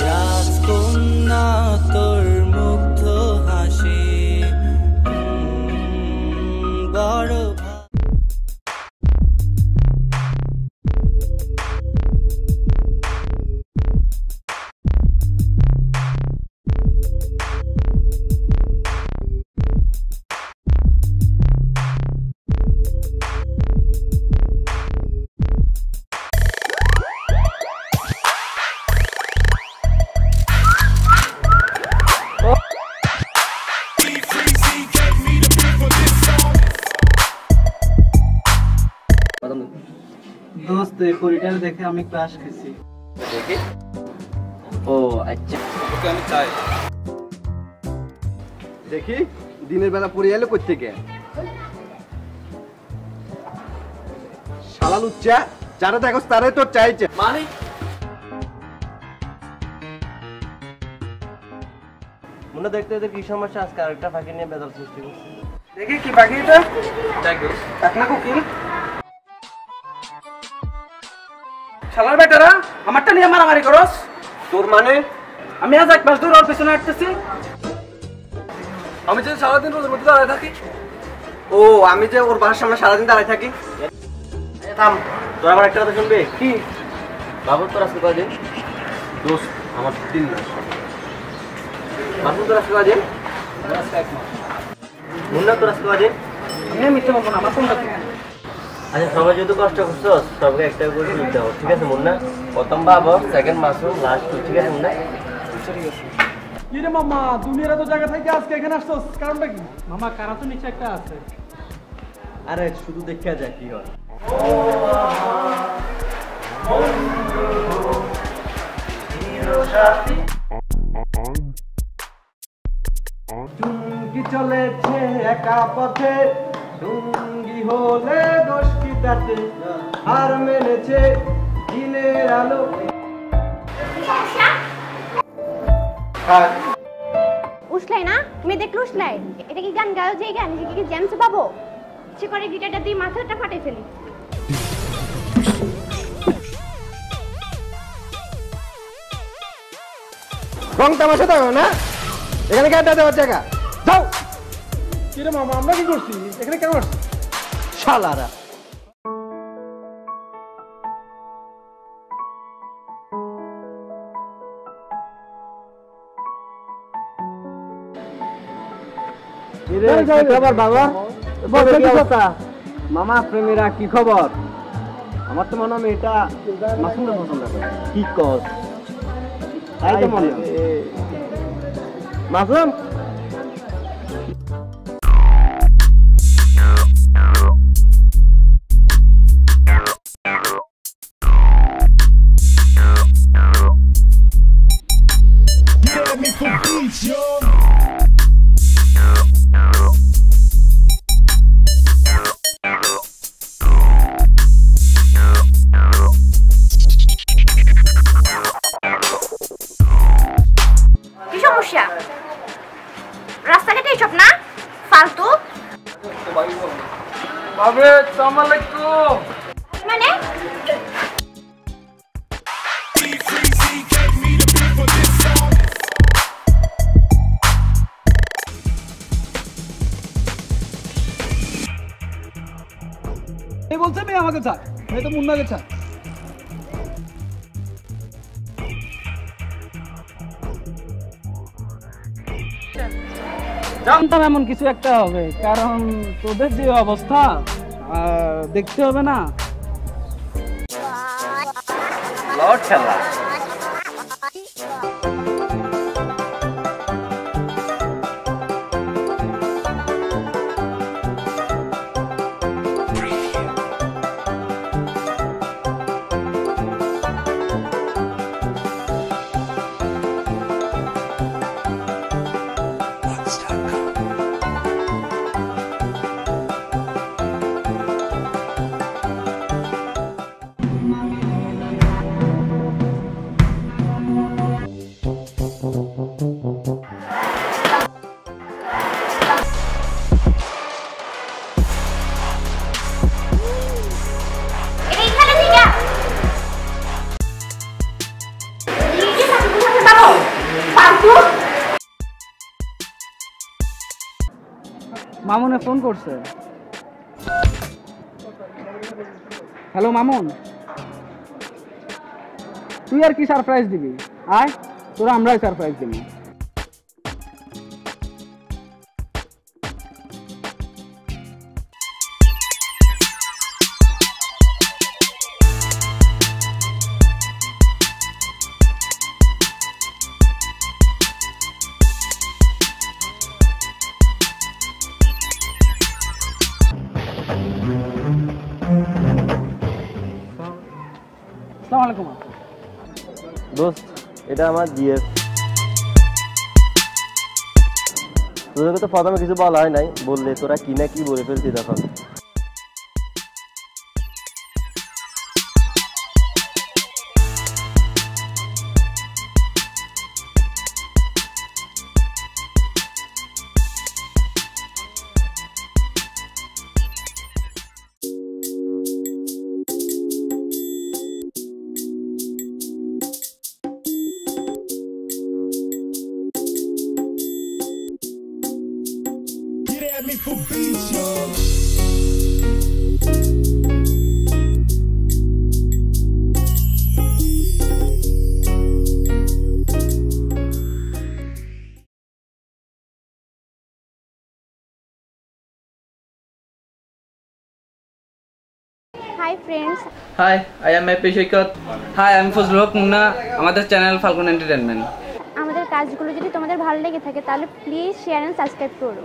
রাজকন্যা তোর মুগ্ধ হাসি বড় দোস্ত এই পরিটার দেখে আমি ক্লাস খেয়েছি। দেখি। ও আচ্ছা ওকে আমি চাই। দেখি দিনের বেলা পড়ে এলো কই থেকে? শালা লুচ্চা, যারা দেখো তারাই তোর চাইছে। মানে মনে দেখতে দেখতে কি সমস্যা, আজকে আরেকটা ফাঁকি নিয়ে বেদাল সৃষ্টি করছে। দেখি কি বাকি এটা? দেখ দোস্ত, টাকলা কুকিল। শালার বেটারা আমারটা নিয়ে মারামারি করস। তোর মানে? আমি আজ এক মাস ধরে ওর পেছনে হাঁটতেছি। আমি যদি সারাদিন রোদের মধ্যে দাঁড়ায় থাকি। ও আমি যে ওর বাসার সামনে সারাদিন দাঁড়ায় থাকি। থাম, তোর আমার একটা কথা শুনবে কি? বাবু তোর আজকে কয়দিন? দোস্ত আমার 3 মাস। বাবু তোর আজকে কয়দিন? মুন্না তোর আজকে কয়দিন? আমি মিথ্যে বলবো না, আমার ফোনটা থেকে। আচ্ছা সবাই যদি কষ্ট করছো সবকে একটা করে দিতে হবে, ঠিক আছে মুন্না? প্রথম বাবা, সেকেন্ড মাসুম, লাস্ট তুই, ঠিক আছে মুন্না? কি রে মামা, দুনিয়ার এত জায়গা থেকে আজকে এখানে আসছস, কারণটা কি? মামা কারা তো নিচে একটা আছে। আরে শুধু দেখা যা কি হয়। টুঙ্গি চলেছে একা পথে, টুঙ্গি হলে দোষ কি তাতে, আর মেনেছে দিনের আলো। উসলাই না, তুমি দেখলো উসলাই? এটা কি গান গাও, যে গান কি জ্যামস পাবো? সে করে গিটারটা দিয়ে মাথাটা ফাটাই ফেলি। রং তামাশা দাও না, এখানে গাড়িটা দেওয়ার জায়গা যাও। কি রে মামা, আমরা কি করছি এখানে, কেন আসছি? শালারা খবর বাবা? মামা প্রেমীরা কি খবর? আমার তো মনে হয় এটা মাসুমকে পছন্দ করে। কি কস? তাই তো মনে হয়। মাসুম কি সমস্যা? রাস্তাঘাটে এসব না ফালতু। বাবে আসসালামু আলাইকুম। মানে এই বলছে মেয়ে আমাকে চায়, মেয়ে তো মুন্নাকে চায়। জানতাম এমন কিছু একটা হবে, কারণ তোদের যে অবস্থা দেখতে হবে না। লর্ড খেলা মামুনে ফোন করছে। হ্যালো মামুন, তুই আর কি সারপ্রাইজ দিবি? আয়, তোরা আমরাই সারপ্রাইজ দিবি। আসসালামু আলাইকুম। দোস্ত, এটা আমার জিএফ। তোদেরকে তো প্রথমে কিছু বলা হয় নাই, বললে তোরা কি না কি বলে ফেলছি তখন। Hi friends, hi, I am AP Saikat. Hi, আমি ফজলুল হক মুন্না। আমাদের চ্যানেল ফাল্গুন এন্টারটেইনমেন্ট। আমাদের কাজগুলো যদি তোমাদের ভালো লেগে থাকে তাহলে প্লিজ শেয়ার এন্ড সাবস্ক্রাইব করো।